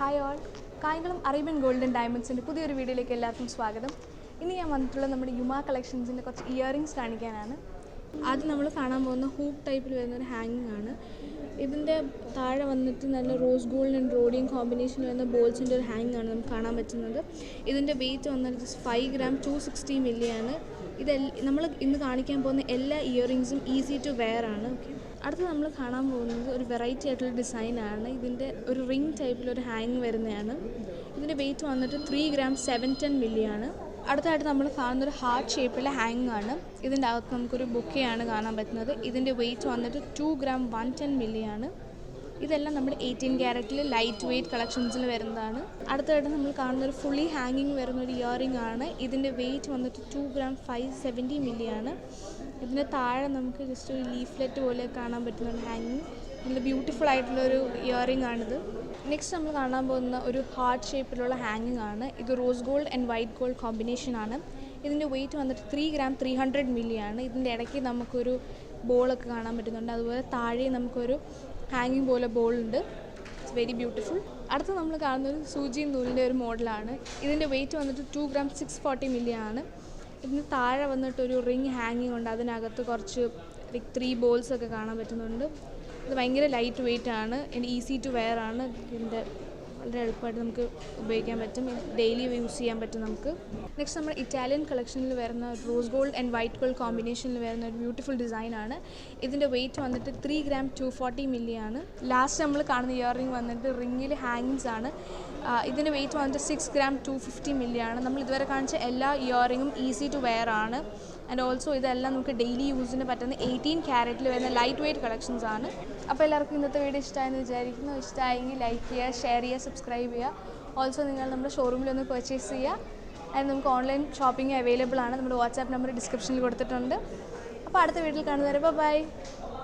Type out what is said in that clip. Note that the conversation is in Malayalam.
Hi all, Kayamkulam Arabian gold and ഡയമണ്ട്സിൻ്റെ പുതിയൊരു വീഡിയോയിലേക്ക് എല്ലാവർക്കും സ്വാഗതം. ഇന്ന് ഞാൻ വന്നിട്ടുള്ള നമ്മുടെ യുമാ കളക്ഷൻസിൻ്റെ കുറച്ച് ഇയറിങ്സ് കാണിക്കാനാണ്. ആദ്യം നമ്മൾ കാണാൻ പോകുന്ന ഹൂപ്പ് ടൈപ്പിൽ വരുന്നൊരു ഹാങ്ങിങ് ആണ്. ഇതിൻ്റെ താഴെ വന്നിട്ട് നല്ല rose gold and rhodium combination വരുന്ന ബോൾസിൻ്റെ ഒരു ഹാങ്ങിങ് ആണ് നമുക്ക് കാണാൻ പറ്റുന്നത്. ഇതിൻ്റെ വെയിറ്റ് വന്നിട്ട് ജസ്റ്റ് 5 gram 260 milli ആണ്. നമ്മൾ ഇന്ന് കാണിക്കാൻ പോകുന്ന എല്ലാ ഇയറിങ്സും ഈസി ടു വെയർ ആണ്. ഓക്കെ, അടുത്ത് നമ്മൾ കാണാൻ പോകുന്നത് ഒരു വെറൈറ്റി ആയിട്ടുള്ള ഡിസൈനാണ്. ഇതിൻ്റെ ഒരു റിംഗ് ടൈപ്പിലൊരു ഹാങ് വരുന്നതാണ്. ഇതിൻ്റെ വെയിറ്റ് വന്നിട്ട് 3 gram 710 milli ആണ്. അടുത്തായിട്ട് നമ്മൾ കാണുന്നൊരു ഹാർട്ട് ഷേപ്പിലെ ഹാങ് ആണ്. ഇതിൻ്റെ അകത്ത് നമുക്കൊരു ബൊക്കെയാണ് കാണാൻ പറ്റുന്നത്. ഇതിൻ്റെ വെയിറ്റ് വന്നിട്ട് 2 gram 110 milli ആണ്. ഇതെല്ലാം നമ്മുടെ 18 ക്യാരറ്റിൽ ലൈറ്റ് വെയ്റ്റ് കളക്ഷൻസിൽ വരുന്നതാണ്. അടുത്തായിട്ട് നമ്മൾ കാണുന്നൊരു ഫുള്ളി ഹാങ്ങിങ് വരുന്നൊരു ഇയറിംഗ് ആണ്. ഇതിൻ്റെ വെയിറ്റ് വന്നിട്ട് 2 gram 570 milli ആണ്. ഇതിൻ്റെ താഴെ നമുക്ക് ജസ്റ്റ് ഒരു ലീഫ്ലെറ്റ് പോലെ കാണാൻ പറ്റുന്ന ഒരു ഹാങ്ങിങ്. നല്ല ബ്യൂട്ടിഫുൾ ആയിട്ടുള്ളൊരു ഇയറിംഗ് ആണിത്. നെക്സ്റ്റ് നമ്മൾ കാണാൻ പോകുന്ന ഒരു ഹാർട്ട് ഷേപ്പിലുള്ള ഹാങ്ങിങ് ആണ്. ഇത് rose gold and white gold combination ആണ്. ഇതിൻ്റെ വെയിറ്റ് വന്നിട്ട് 3 gram 300 milli ആണ്. ഇതിൻ്റെ ഇടയ്ക്ക് നമുക്കൊരു ബോളൊക്കെ കാണാൻ പറ്റുന്നുണ്ട്. അതുപോലെ താഴെ നമുക്കൊരു ഹാങ്ങിങ് പോലെ ബോളുണ്ട്. It's very beautiful. അടുത്ത് നമ്മൾ കാണുന്നൊരു സൂചി നൂലിൻ്റെ ഒരു മോഡലാണ്. ഇതിൻ്റെ വെയിറ്റ് വന്നിട്ട് 2 gram 640 milli ആണ്. ഇതിന് താഴെ വന്നിട്ടൊരു റിങ് ഹാങ്ങിങ് ഉണ്ട്. അതിനകത്ത് കുറച്ച് 3 ബോൾസ് ഒക്കെ കാണാൻ പറ്റുന്നുണ്ട്. ഇത് ഭയങ്കര ലൈറ്റ് വെയ്റ്റ് ആണ്. ഈസി ടു വെയർ ആണ്. ഇതിൻ്റെ വളരെ എളുപ്പമായിട്ട് നമുക്ക് ഉപയോഗിക്കാൻ പറ്റും. ഡെയിലി യൂസ് ചെയ്യാൻ പറ്റും നമുക്ക്. നെക്സ്റ്റ് നമ്മൾ ഇറ്റാലിയൻ കളക്ഷനിൽ വരുന്ന rose gold and white gold കോമ്പിനേഷനിൽ വരുന്ന ഒരു ബ്യൂട്ടിഫുൾ ഡിസൈനാണ്. ഇതിൻ്റെ വെയിറ്റ് വന്നിട്ട് 3 gram 240 milli ആണ്. ലാസ്റ്റ് നമ്മൾ കാണുന്ന ഇയറിംഗ് വന്നിട്ട് റിങ്ങിൽ ഹാങ്ങിങ്സ് ആണ്. ഇതിൻ്റെ വെയിറ്റ് വന്നിട്ട് 6 gram 250 milli ആണ്. നമ്മൾ ഇതുവരെ കാണിച്ച എല്ലാ ഇയറിങ്ങും ഈസി ടു വെയർ ആണ്. ആൻഡ് ഓൾസോ ഇതെല്ലാം നമുക്ക് ഡെയിലി യൂസിന് പറ്റുന്ന 18 ക്യാരറ്റിൽ വരുന്ന ലൈറ്റ് വെയ്റ്റ് കളക്ഷൻസ് ആണ്. അപ്പോൾ എല്ലാവർക്കും ഇന്നത്തെ വീഡിയോ ഇഷ്ടമായെന്ന് വിചാരിക്കുന്നു. ഇഷ്ടമായെങ്കിൽ ലൈക്ക് ചെയ്യുക, ഷെയർ ചെയ്യുക, സബ്സ്ക്രൈബ് ചെയ്യുക. ഓൾസോ നിങ്ങൾ നമ്മുടെ ഷോറൂമിലൊന്ന് പർച്ചേസ് ചെയ്യുക. ആൻഡ് നമുക്ക് ഓൺലൈൻ ഷോപ്പിംഗ് അവൈലബിൾ ആണ്. നമ്മുടെ വാട്സാപ്പ് നമ്പർ ഡിസ്ക്രിപ്ഷനിൽ കൊടുത്തിട്ടുണ്ട്. അപ്പോൾ അടുത്ത വീഡിയോയിൽ കാണുന്നവരെ ബൈ.